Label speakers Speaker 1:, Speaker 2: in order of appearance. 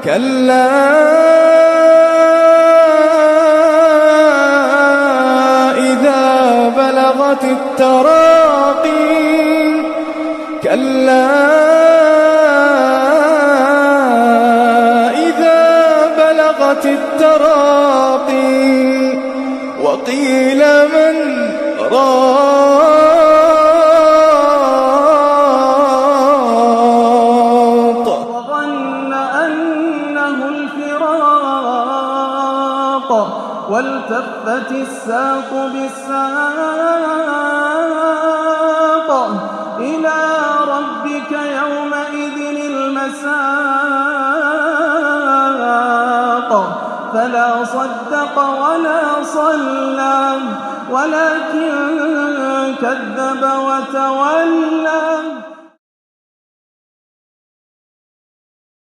Speaker 1: كلا إذا بلغت التراقي كلا إذا بلغت التراقي وقيل من راق
Speaker 2: وظن أنه الفراق والتفت الساق بالساق إلى ربك يومئذ المساق فلا صدق ولا صلى ولكن كذب وتولى